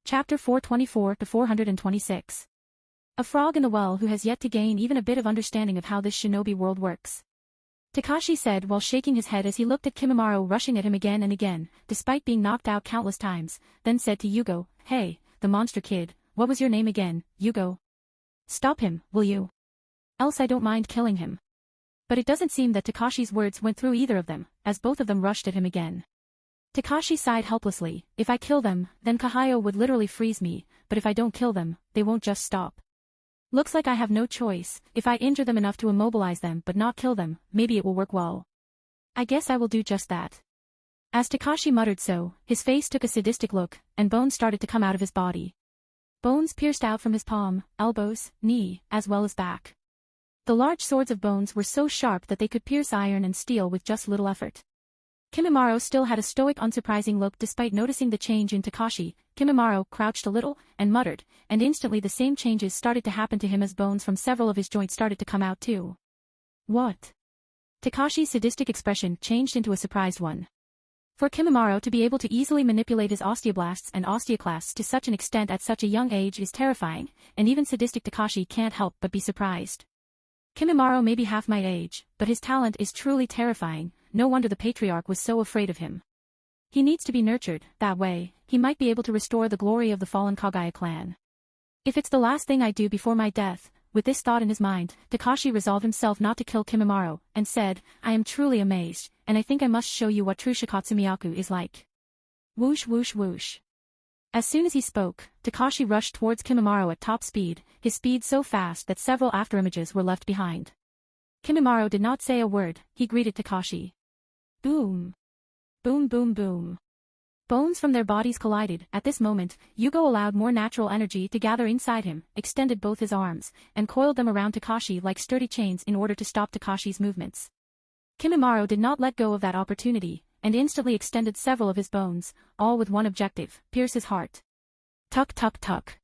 Chapter 424 to 426. A frog in the well who has yet to gain even a bit of understanding of how this shinobi world works. Takashi said while shaking his head as he looked at Kimimaro rushing at him again and again, despite being knocked out countless times, then said to Yugo, "Hey, the monster kid, what was your name again, Yugo? Stop him, will you? Else I don't mind killing him." But it doesn't seem that Takashi's words went through either of them, as both of them rushed at him again. Takashi sighed helplessly. If I kill them, then Kahayo would literally freeze me, but if I don't kill them, they won't just stop. Looks like I have no choice. If I injure them enough to immobilize them but not kill them, maybe it will work well. I guess I will do just that. As Takashi muttered so, his face took a sadistic look, and bones started to come out of his body. Bones pierced out from his palm, elbows, knee, as well as back. The large swords of bones were so sharp that they could pierce iron and steel with just little effort. Kimimaro still had a stoic unsurprising look despite noticing the change in Takashi. Kimimaro crouched a little, and muttered, and instantly the same changes started to happen to him as bones from several of his joints started to come out too. What? Takashi's sadistic expression changed into a surprised one. For Kimimaro to be able to easily manipulate his osteoblasts and osteoclasts to such an extent at such a young age is terrifying, and even sadistic Takashi can't help but be surprised. Kimimaro may be half my age, but his talent is truly terrifying. No wonder the patriarch was so afraid of him. He needs to be nurtured. That way, he might be able to restore the glory of the fallen Kagaya clan. If it's the last thing I do before my death, with this thought in his mind, Takashi resolved himself not to kill Kimimaro, and said, "I am truly amazed, and I think I must show you what true Shikatsu Miyaku is like." Whoosh whoosh whoosh. As soon as he spoke, Takashi rushed towards Kimimaro at top speed, his speed so fast that several afterimages were left behind. Kimimaro did not say a word, he greeted Takashi. Boom. Boom boom boom. Bones from their bodies collided. At this moment, Yugo allowed more natural energy to gather inside him, extended both his arms, and coiled them around Takashi like sturdy chains in order to stop Takashi's movements. Kimimaro did not let go of that opportunity, and instantly extended several of his bones, all with one objective, pierce his heart. Tuck tuck tuck.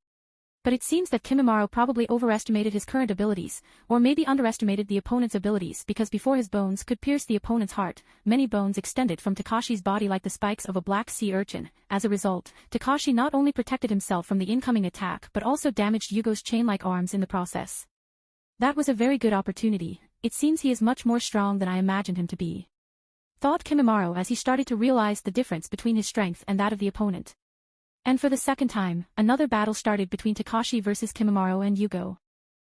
But it seems that Kimimaro probably overestimated his current abilities, or maybe underestimated the opponent's abilities because before his bones could pierce the opponent's heart, many bones extended from Takashi's body like the spikes of a black sea urchin. As a result, Takashi not only protected himself from the incoming attack but also damaged Yugo's chain-like arms in the process. That was a very good opportunity. It seems he is much more strong than I imagined him to be, thought Kimimaro as he started to realize the difference between his strength and that of the opponent. And for the second time, another battle started between Takashi versus Kimimaro and Yugo.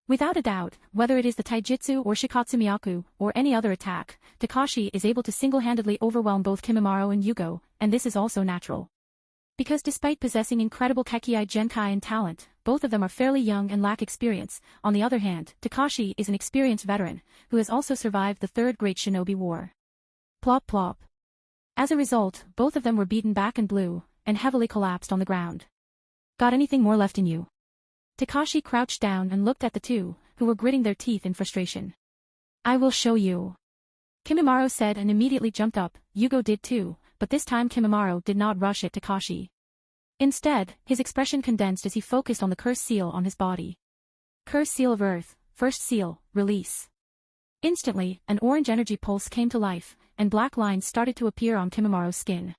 Without a doubt, whether it is the taijutsu or Shikatsu Miyaku, or any other attack, Takashi is able to single-handedly overwhelm both Kimimaro and Yugo, and this is also natural. Because despite possessing incredible Kekkei Genkai and talent, both of them are fairly young and lack experience. On the other hand, Takashi is an experienced veteran, who has also survived the Third Great Shinobi War. Plop plop. As a result, both of them were beaten back and blue, and heavily collapsed on the ground. Got anything more left in you? Takashi crouched down and looked at the two, who were gritting their teeth in frustration. I will show you. Kimimaro said and immediately jumped up. Yugo did too, but this time Kimimaro did not rush at Takashi. Instead, his expression condensed as he focused on the curse seal on his body. Curse seal of earth, first seal, release. Instantly, an orange energy pulse came to life, and black lines started to appear on Kimimaro's skin.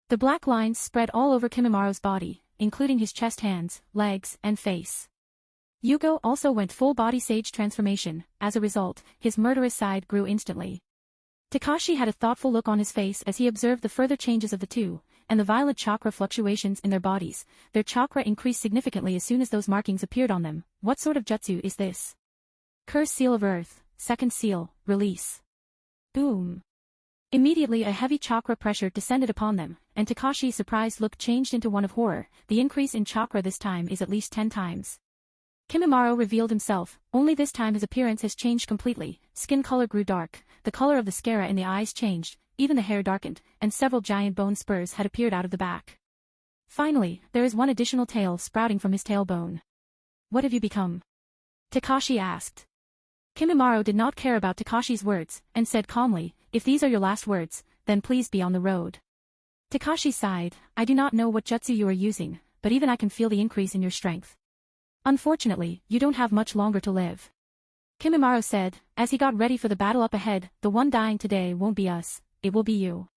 The black lines spread all over Kimimaro's body, including his chest, hands, legs, and face. Yugo also went full body sage transformation. As a result, his murderous side grew instantly. Takashi had a thoughtful look on his face as he observed the further changes of the two, and the violent chakra fluctuations in their bodies. Their chakra increased significantly as soon as those markings appeared on them. What sort of jutsu is this? Curse seal of earth, second seal, release. Boom. Immediately a heavy chakra pressure descended upon them, and Takashi's surprised look changed into one of horror. The increase in chakra this time is at least 10 times. Kimimaro revealed himself, only this time his appearance has changed completely. Skin color grew dark, the color of the sclera in the eyes changed, even the hair darkened, and several giant bone spurs had appeared out of the back. Finally, there is one additional tail sprouting from his tailbone. What have you become? Takashi asked. Kimimaro did not care about Takashi's words, and said calmly, if these are your last words, then please be on the road. Takashi sighed, I do not know what jutsu you are using, but even I can feel the increase in your strength. Unfortunately, you don't have much longer to live. Kimimaro said, as he got ready for the battle up ahead, the one dying today won't be us, it will be you.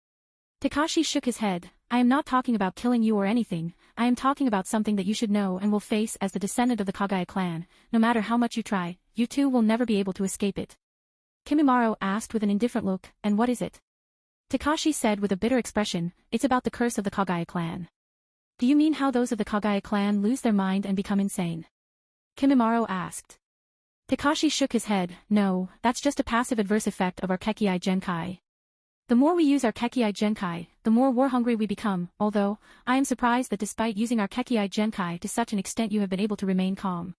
Takashi shook his head, I am not talking about killing you or anything, I am talking about something that you should know and will face as the descendant of the Kagaya clan. No matter how much you try, you too will never be able to escape it. Kimimaro asked with an indifferent look, and what is it? Takashi said with a bitter expression, it's about the curse of the Kagaya clan. Do you mean how those of the Kagaya clan lose their mind and become insane? Kimimaro asked. Takashi shook his head, no, that's just a passive adverse effect of our Kekii Genkai. The more we use our Kekii Genkai, the more war-hungry we become, although, I am surprised that despite using our Kekii Genkai to such an extent you have been able to remain calm.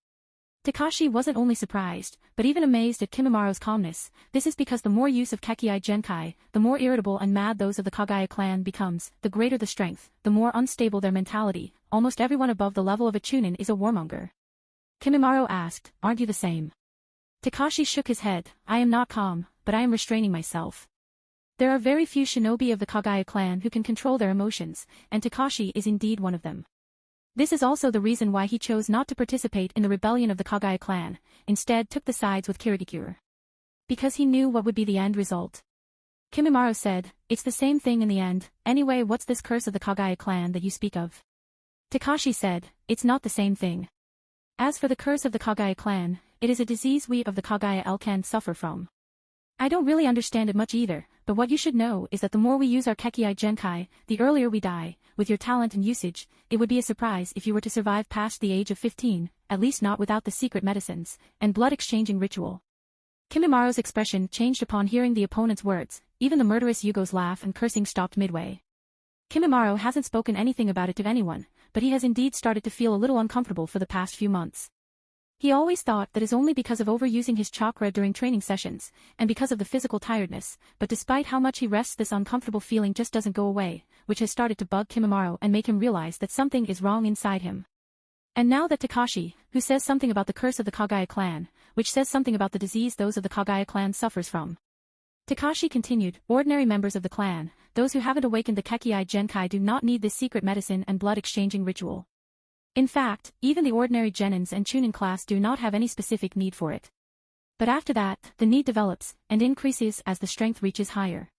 Takashi wasn't only surprised, but even amazed at Kimimaro's calmness. This is because the more use of Kekii Genkai, the more irritable and mad those of the Kagaya clan becomes, the greater the strength, the more unstable their mentality. Almost everyone above the level of a Chunin is a warmonger. Kimimaro asked, aren't you the same? Takashi shook his head, I am not calm, but I am restraining myself. There are very few shinobi of the Kagaya clan who can control their emotions, and Takashi is indeed one of them. This is also the reason why he chose not to participate in the rebellion of the Kagaya clan, instead took the sides with Kirigikure. Because he knew what would be the end result. Kimimaro said, it's the same thing in the end, anyway what's this curse of the Kagaya clan that you speak of? Takashi said, it's not the same thing. As for the curse of the Kagaya clan, it is a disease we of the Kagaya clan suffer from. I don't really understand it much either, but what you should know is that the more we use our Kekii Genkai, the earlier we die. With your talent and usage, it would be a surprise if you were to survive past the age of 15, at least not without the secret medicines and blood-exchanging ritual. Kimimaro's expression changed upon hearing the opponent's words, even the murderous Yugo's laugh and cursing stopped midway. Kimimaro hasn't spoken anything about it to anyone, but he has indeed started to feel a little uncomfortable for the past few months. He always thought that is only because of overusing his chakra during training sessions, and because of the physical tiredness, but despite how much he rests this uncomfortable feeling just doesn't go away, which has started to bug Kimimaro and make him realize that something is wrong inside him. And now that Takashi, who says something about the curse of the Kagaya clan, which says something about the disease those of the Kagaya clan suffers from. Takashi continued, ordinary members of the clan, those who haven't awakened the Kekii Genkai do not need this secret medicine and blood-exchanging ritual. In fact, even the ordinary genins and chunin class do not have any specific need for it. But after that, the need develops, and increases as the strength reaches higher.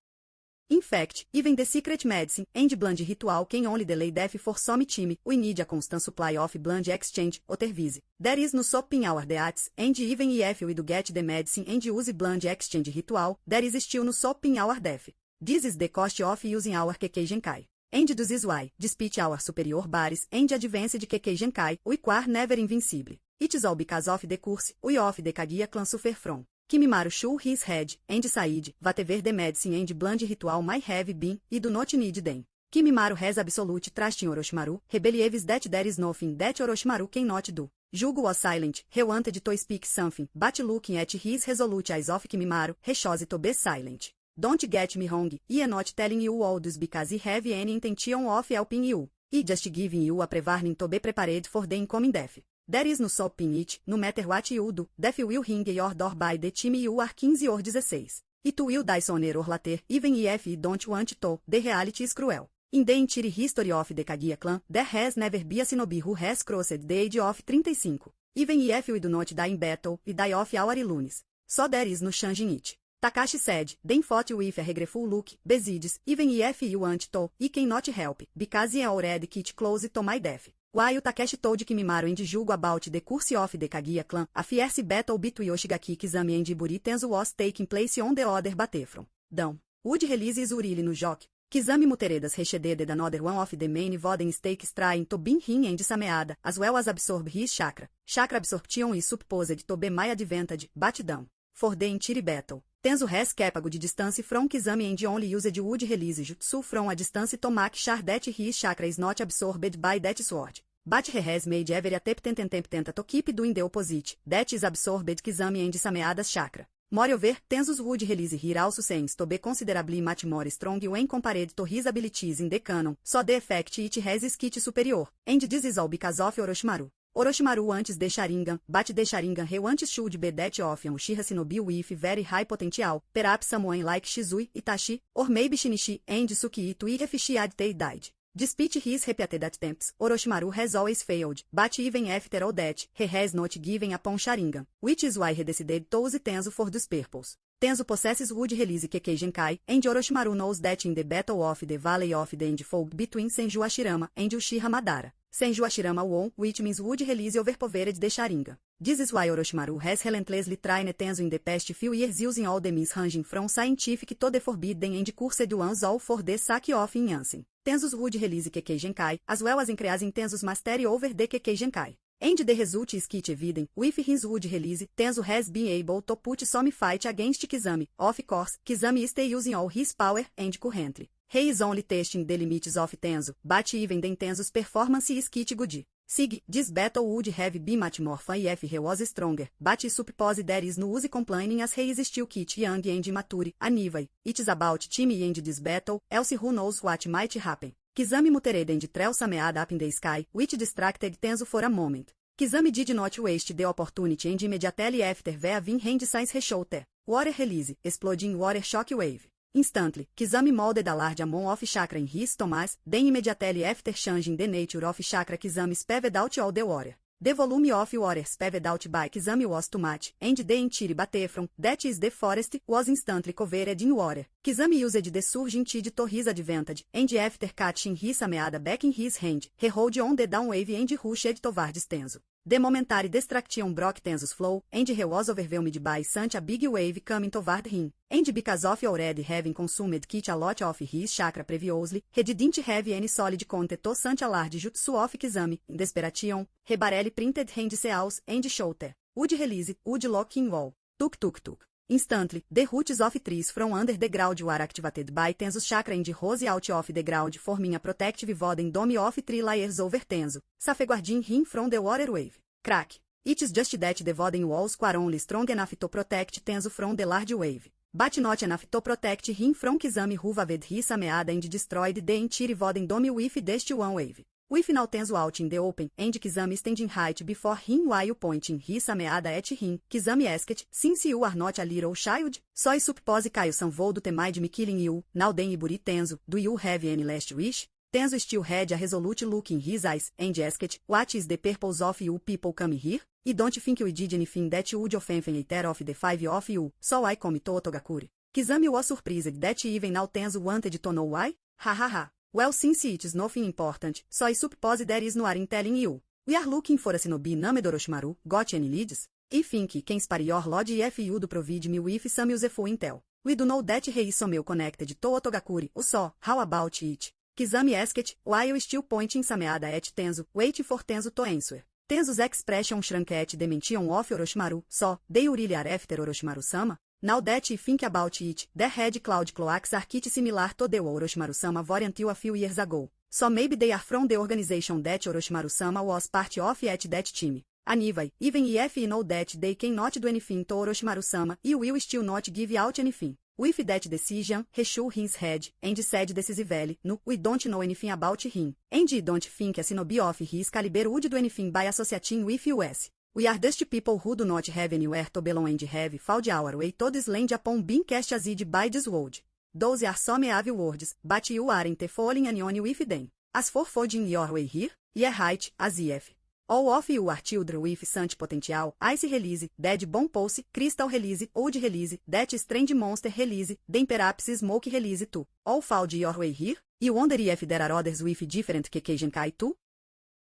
In fact, even the secret medicine and blood ritual can only delay death for some time. We need a constant supply of blood exchange, otherwise. There is no stopping our deaths, and even if we do get the medicine and use blood exchange ritual, there is still no stopping our death. This is the cost of using our Kekii Genkai. And this is why, despite our superior bodies and advanced Kekii Genkai, we are never invincible. It is all because of the curse we of the Kagaya clan suffer from. Kimimaro shook his head, and said, whatever the medicine and blood ritual might have been, I do not need them. Kimimaro has absolute trust in Orochimaru, he believes that there is nothing that Orochimaru cannot do. Jugo was silent, he wanted to speak something, but looking at his resolute eyes of Kimimaro, he chose to be silent. Don't get me wrong, I am not telling you all this because I have any intention of helping you. I just giving you a pre-warning to be prepared for the incoming death. There is no stopping it, no matter what you do, death will ring your door by the time you are 15 or 16. It will die sooner or later, even if you don't want to, the reality is cruel. In the entire history of the Kagaya clan, there has never been a shinobi who has crossed the age of 35. Even if we do not die in battle, we die of our illusions. So there is no changing it. Takashi said, then fought with a regretful look, besides, even if you want to, I cannot help, because I already get close to my death. While Takeshi told Kimimaro and Jugo about the curse of the Kagaya clan, a fierce battle between Yoshigaki Kizami and Iburi Tenzo was taking place on the other battlefront. Down. Would release Urili no joke. Kizami Muteredas rescheduled another one of the main voting stakes trying to beat him and Sameada, as well as absorb his chakra. Chakra absorption is supposed to be my advantage, but down. For the entire battle. Tenzo has capable de distance from Kizami and only used would release jutsu from a distance to make sure that his chakra is not absorbed by that sword. But he has made every attempt to keep doing the opposite, that is absorbed Kizami and Sameada's chakra. Moreover, Tenzo's would release here also seems to be considerably much more strong when compared to his abilities in the canon, so the effect it has is kit superior, and this is all because of Orochimaru. Orochimaru antes de Sharingan, but the Sharingan he antes should be that of an Uchiha Shinobi with very high potential, perhaps someone like Shizui, Itachi, or maybe Shinichi, and Tsukito if she had died. Despite his repeated attempts, Orochimaru has always failed, but even after all that, he has not given upon Sharingan, which is why he decided to use Tenzo for this purpose. Tenzo possesses would release Kekii Genkai, and Orochimaru knows that in the Battle of the Valley of the End fought between Senju Hashirama and Uchiha Madara, Senju Ashirama Won, which means would release overpowered de Sharingan. This is why Orochimaru has relentlessly trained Tenzo in the past few years using all the means ranging from scientific to the forbidden and cursed ones all for the sake of Yansen. Tenzo's would release Kekkei Genkai, as well as increasing Tenzo's mastery over the Kekkei Genkai. And the result is quite evident, with his would release, Tenzo has been able to put some fight against Kizami. Of course, Kizami is still using all his power, and currently, he is only testing the limits of Tenzo, but even then Tenzo's performance is quite good. Sig, this battle would have been much more fun if he was stronger, but suppose there is no use complaining as he is still quite young and immature. Anyway, it is about team and this battle, else who knows what might happen. Kizami muttered and threw some mead up in the sky, which distracted Tenzo for a moment. Kizami did not waste the opportunity and immediately after having hand signs reshot the water release, exploding water shock wave. Instantly, Kizami molded a large amount of chakra in his stomach, then immediately after changing the nature of chakra Kizami spewed out all the water. The volume of water spewed out by Kizami was too much, and the entire battlefront, that is the forest, was instantly covered in water. Kizami used the surging tide to his advantage, and after catching his meada back in his hand, he rolled on the down wave and rushed towards Tenzo. The momentary distraction broke Tenzo's flow, and he was overwhelmed by such a big wave coming toward him. And because of already having consumed quite a lot of his chakra previously, he didn't have any solid content to such a large jutsu of Kizami. In desperation, he barely printed hand seals and shouted, "Would release, would lock in wall." Tuk tuk tuk. Instantly, the roots of trees from under the ground were activated by Tenzo's chakra and rose out of the ground, forming a protective wooden dome of 3 layers over Tenzo, safeguarding him from the water wave. Crack. It is just that the wooden walls were only strong enough to protect Tenzo from the large wave, but not enough to protect him from Kizami who waved his meada and destroyed the entire wooden dome with just one wave. With now Tenzo out in the open, and Kizami standing right before him while pointing his meada at him, Kizami asked, "Since you are not a little child, so I suppose Kaio-san would mind me killing you, now then Iburi Tenzo, do you have any last wish?" Tenzo still had a resolute look in his eyes, and asked, "What is the purpose of you people coming here? I don't think we did anything that would offend either of the 5 of you, so I come to Otogakure." Kizami was surprised that even now Tenzo wanted to know why. Ha ha ha. Well, since it is nothing important, so I suppose there is no harm in telling you. We are looking for a shinobi named Orochimaru. Got any leads? I think can spare your lord if you do provide me with some useful intel. We do know that he is somehow connected to Otogakure, so how about it? Kizami asked, while still pointing Sameada at Tenzo, waiting for Tenzo to answer. Tenzo's expression shrank at the mention of Orochimaru, so, they really are after Orochimaru-sama? Now that I think about it, the red cloud cloaks are quite similar to the Orochimaru-sama were until a few years ago. So maybe they are from the organization that Orochimaru-sama was part of at that time. Anyway, even if you know that they cannot do anything to Orochimaru-sama, you will still not give out anything. With that decision, he shook his head, and said decisively, "No, we don't know anything about him, and I don't think a shinobi of his caliber would do anything by associating with us. We are just people who do not have anywhere to belong and have found our way to this land upon being cast aside by this world. Those are some evil words, but you aren't falling onion with them. As for finding your way here, yeah right, as if all of you are children with such potential, ice release, dead bomb pulse, crystal release, old release, that strange monster release, then perhaps smoke release too. All found your way here? You wonder if there are others with different Kekkei Genkai too?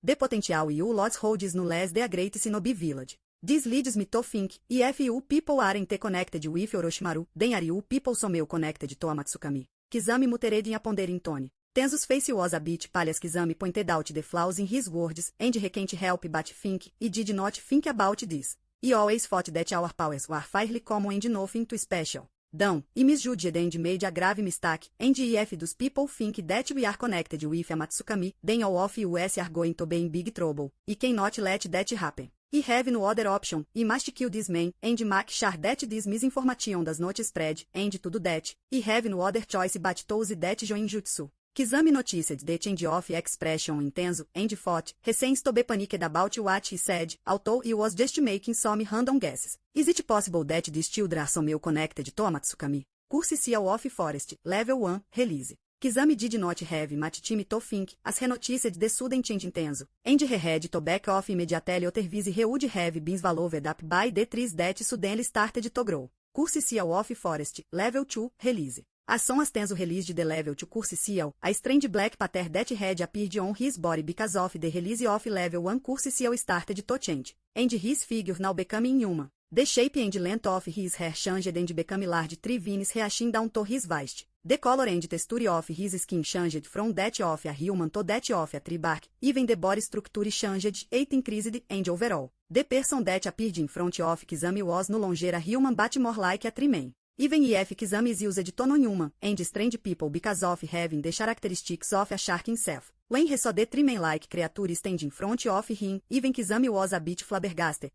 The potential you lost holds no less the great shinobi village. This leads me to think, if you people aren't connected with Orochimaru, then are you people somehow connected to Amatsukami? Kizami muttered in a pondering tone. Tenzo's face was a bit pale as Kizami pointed out the flaws in his words, and he can't help but think, he did not think about this. He always thought that our powers were fairly common and nothing too special. Down, he misjudged and made a grave mistake, and if those people think that we are connected with Amatsukami, then all of us are going to be in big trouble. He cannot let that happen. He have no other option. He must kill this man, and make sure that this misinformation does not spread, and to do that, he have no other choice but to use that Joinjutsu. Kizami noticed the change of expression in Tenzo, and thought, he seems to be panicked about what he said, although he was just making some random guesses. Is it possible that these children are somehow connected to Amatsukami? Curse Seal of Forest, Level 1, Release. Kizami did not have much time to think, as he noticed the sudden change in Tenzo, and he had to back off immediately otherwise he would have been swallowed up by the trees that suddenly started to grow. Curse Seal of Forest, Level 2, Release. As são as tens o release de the level to course seal, a strange black pattern that had appeared on his body because of the release of level 1 course seal started to change, and his figure now becoming human. The shape and length of his hair changed and became large 3 veins reaching down to his waist. The color and texture of his skin changed from that of a human to that of a tree bark, even the body structure changed, it increased, and overall, the person that appeared in front of Kizami was no longer a human but more like a tree man. Even if Kizami is used to non-human and strange people because of having the characteristics of a shark himself. When he saw the tree man-like creature stand in front of him, even Kizami was a bit flabbergasted.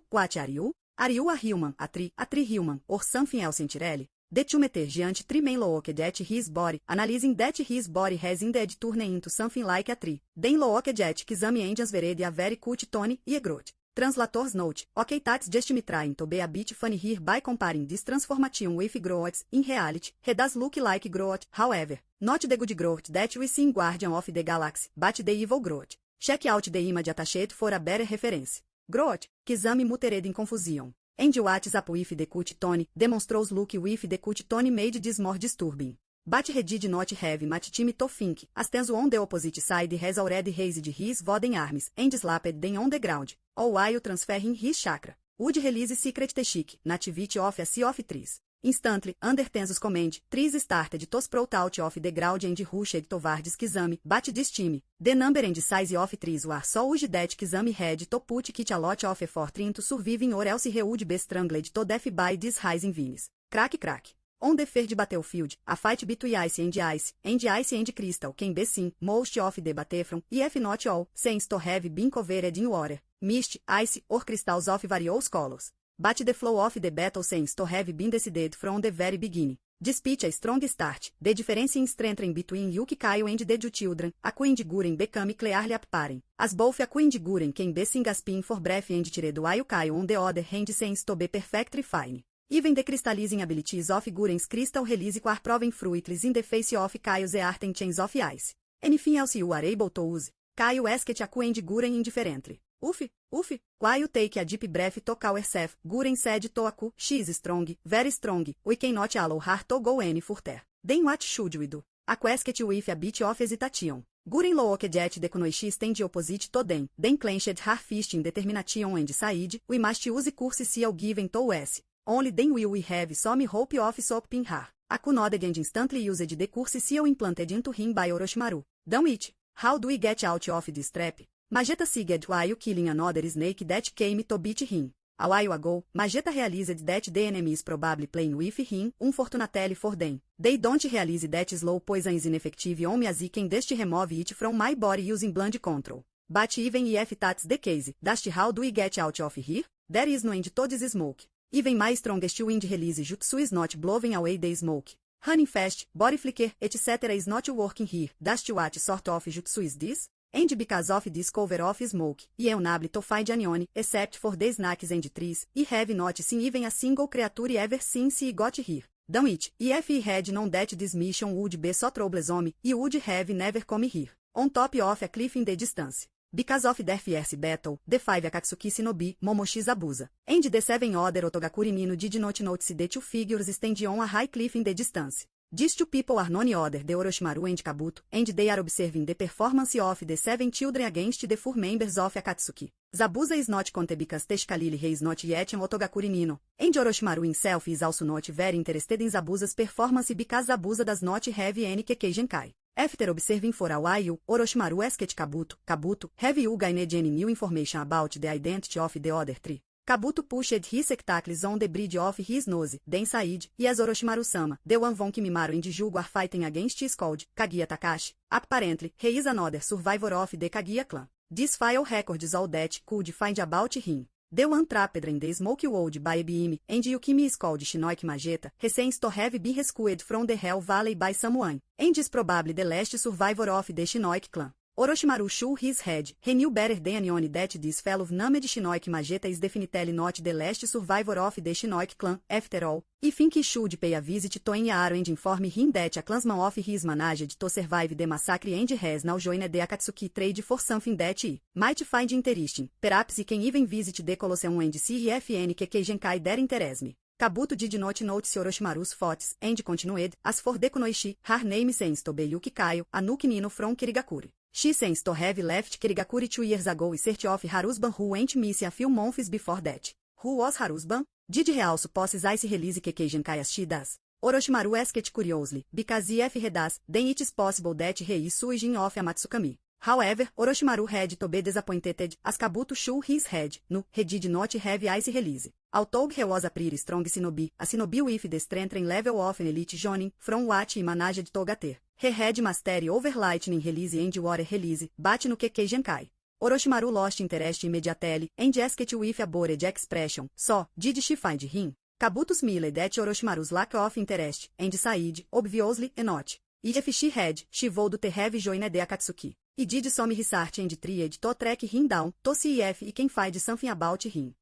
What are you? Are you a human, a tree human, or something else entirely? The two meter giant tree man looked at his body, analyzing that his body has indeed turned into something like a tree. Then looked at Kizami and answered a very cut tone, e growth. Translator's note, okay, that's just me trying to be a bit funny here by comparing this transformation with growth. In reality, he does look like growth, however, not the good growth that we see in Guardian of the Galaxy, but the evil growth. Check out the image attached for a better reference. Growth, Kizami muttered in confusion. And what's up with the cut tone, demonstrates look with the cut tone made this more disturbing. But he did not have much time to think, as Tenzo on the opposite side has already raised his wooden arms and slapped them on the ground, all while transferring his chakra. Would release secret technique, nativity of a sea of trees. Instantly, under Tenzo's command, trees started to sprout out of the ground and rushed towards Kizami, but this time, the number and size of trees were so huge that Kizami had to put quite a lot of effort into surviving or else he would be strangled to death by these rising vines. Crack crack. On the third battlefield, a fight between ice and crystal can be seen, most of the battlefront, if not all, seems to have been covered in water, mist, ice, or crystals of various colors. But the flow of the battle seems to have been decided from the very beginning. Despite a strong start, the difference in strength between Yuki Kaio and the two children, Aku and Guren, become clearly apparent, as both Aku and Guren can be seen gasping for breath and tired while Kaio on the other hand seems to be perfectly fine. Even the crystallizing abilities of Guren's crystal release are proven fruitless in the face of Kaio's art and chains of ice. Anything else you are able to use? Kaio asked Aku and Guren indifferently. Uff, while you take a deep breath to calm yourself, Guren said to Aku, she is strong, very strong, we cannot allow her to go any further. Then what should we do? Aku asked with a bit of hesitation. Guren looked at the Kunoichi stand opposite to them, then clenched her fist in determination and said, we must use course seal given to us. Only then will we have some hope of stopping her. Aku nodded and instantly used the course seal implanted into him by Orochimaru. Done it. How do we get out of this trap? Mageta sighed while killing another snake that came to beat him. A while ago, Mageta realized that the enemy is probably playing with him, unfortunately for them. They don't realize that slow poison is ineffective on me as I can just remove it from my body using blind control. But even if that's the case, just how do we get out of here? There is no end to this smoke. Even my strongest wind release jutsu is not blowing away the smoke. Running fast, body flicker, etc. is not working here. Just what sort of jutsu is this? And because of this cover of smoke, I am unable to find anyone, except for the snakes and trees, I have not seen even a single creature ever since I got here. Done it. If I had known that this mission would be so troublesome, I would have never come here. On top of a cliff in the distance. Because of their fierce battle, the 5 Akatsuki Shinobi, Momoshi Zabuza, and the 7 other Otogakuri Mino did not notice the 2 figures stand on a high cliff in the distance. These 2 people are none other than Orochimaru and Kabuto, and they are observing the performance of the 7 children against the 4 members of Akatsuki. Zabuza is not content because Teshkalili is not yet an Otogakuri Mino, and Orochimaru himself is also not very interested in Zabuza's performance because Zabuza does not have any Kekkei Genkai. After observing for a while, Orochimaru asked Kabuto, have you gained any new information about the identity of the other 3? Kabuto pushed his spectacles on the bridge of his nose, then said, yes Orochimaru-sama, the one von Kimimaro and Jugo are fighting against his called, Kaguya Takashi. Apparently, he is another survivor of the Kaguya clan. These file records all that could find about him. The one trapped in the smoke world by Ebim, and Yukimi is called Shinoiki Mageta, he seems to have been rescued from the Hell Valley by someone, and is probably the last survivor of the Shinoiki clan. Orochimaru shook his head. He knew better than anyone that this fellow named Shinoiki Mageta is definitely not the last survivor of the Shinoiki clan. After all, I think he should pay a visit to Enyaru and inform him that a clansman of his managed to survive the massacre and has now joined the Akatsuki trade for something that he might find interesting. Perhaps he can even visit the Colosseum and see if any Kekkei Genkai there interest me. Kabuto did not notice Orochimaru's thoughts, and continued, as for Deku no Ishi, her name sense to be Yuki Kaio, Anuki Nino from Kirigakuri. She seems to have left Kirigakuri 2 years ago in search of Harusban who went missing a few months before that. Who was Harusban? Did he also possess ice release Kekkeigen Kaiashi does? Orochimaru asked curiously, because if he does, then it is possible that he is Suijin of Amatsukami. However, Orochimaru had to be disappointed, as Kabuto shook his head, no, he did not have ice release. Although he was a pretty strong shinobi, a shinobi with the strength and level of an elite jonin, from what he managed to get. He had mastery over lightning release and water release, but no Kekkeigen Kai. Orochimaru lost interest immediately, and asked with a bored expression, so, did she find him? Kabuto smiled at Orochimaru's lack of interest, and said, obviously, not. If she had, she would have joined the Akatsuki. E did some research and tried to track him down, to see if he can find something about him.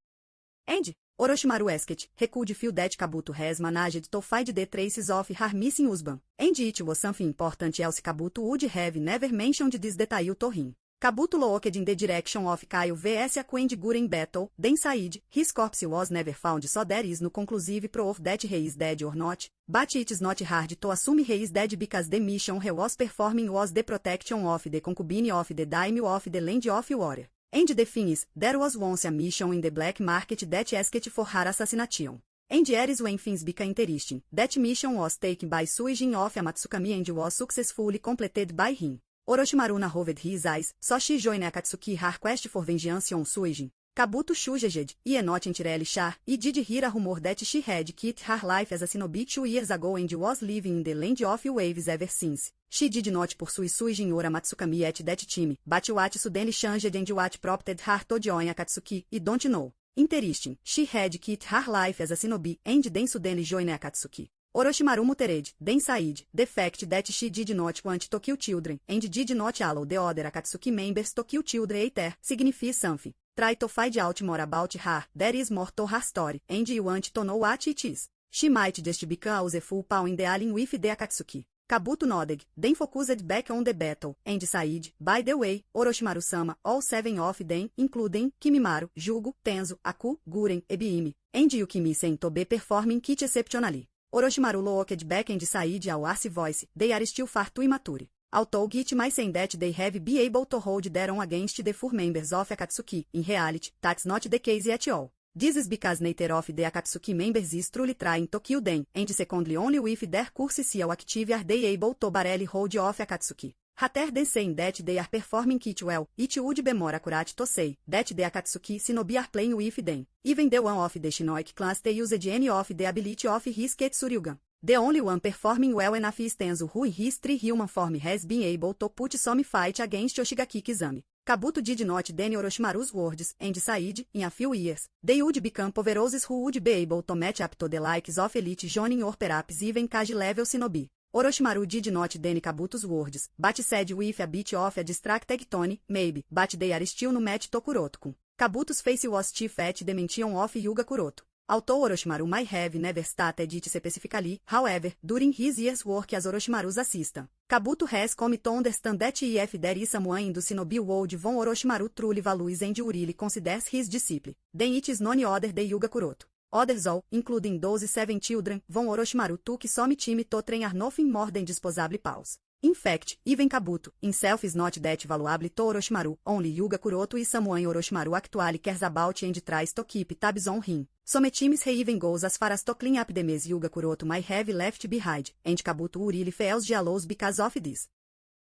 And, Orochimaru asked, he could feel that Kabuto has managed to find the traces of her missing husband, and it was something important else Kabuto would have never mentioned this detail to him. Kabuto looked in the direction of Kaio vs Aku and Guren battle, then said, his corpse was never found so there is no conclusive proof that he is dead or not, but it is not hard to assume he is dead because the mission he was performing was the protection of the concubine of the daimyo of the Land of Water. And the thing is, there was once a mission in the black market that asked for her assassination. And here is when things became interesting, that mission was taken by Suijin of Amatsukami and was successfully completed by him. Orochimaru narrowed his eyes, so she joined Akatsuki her quest for vengeance on Suijin. Kabuto shuged, e not entirely sure, e did hear a rumor that she had quit her life as a shinobi 2 years ago and was living in the Land of Waves ever since. She did not pursue Suijin or Amatsukami at that time, but what suddenly changed and what prompted her to join Akatsuki, I don't know. Interesting, she had quit her life as a shinobi and then suddenly joined Akatsuki. Orochimaru muttered, then said, the fact that she did not want to kill children, and did not allow the other Akatsuki members to kill children either, signifies something. Try to find out more about her, there is more to her story, and you want to know what it is. She might just become a useful pawn in the alien with the Akatsuki. Kabuto nodded, then focused back on the battle, and said, by the way, Orochimaru-sama, all 7 of them, including Kimimaro, Jugo, Tenzo, Aku, Guren, Ebiimi, and Yukimi seem to be performing quite exceptionally. Orochimaru looked back and said ao harsh voice, they are still far too immature. Although it might seem that they have been able to hold their own against the full members of Akatsuki, in reality, that's not the case at all. This is because neither of the Akatsuki members is truly trying to kill them, and secondly only with their curse-seal active are they able to barely hold off Akatsuki. Rather than saying that they are performing it well, it would be more accurate to say that the Akatsuki shinobi are playing with them. Even the one of the Shinoiki class they used any of the ability of his Ketsuryugan. The only one performing well enough is Tenzo who in his 3 human form has been able to put some fight against Yoshigaki Kizami. Kabuto did not deny Orochimaru's words, and said, in a few years, they would become powerhouses who would be able to match up to the likes of elite jonin or perhaps even Kage level shinobi. Orochimaru did not deny Kabuto's words, but said with a bit of a distracted tone, maybe, but they are still no match to Kuroto-kun. Kabuto's face was stiff at the mention of Hyuga Kuroto. Although Orochimaru might have never stated it specifically, however, during his year's work as Orochimaru's assistant, Kabuto has come to understand that if there is someone in the shinobi world whom Orochimaru truly values and really considers his disciple, then it is none other than Hyuga Kuroto. Others all, including those 7 children, whom Orochimaru took some time to train are nothing more than disposable pawns. In fact, even Kabuto, himself is not that valuable to Orochimaru, only Hyuga Kuroto is someone Orochimaru actually cares about and tries to keep tabs on him. Sometimes he even goes as far as to clean up the mess Hyuga Kuroto might have left behind, and Kabuto really feels jealous because of this.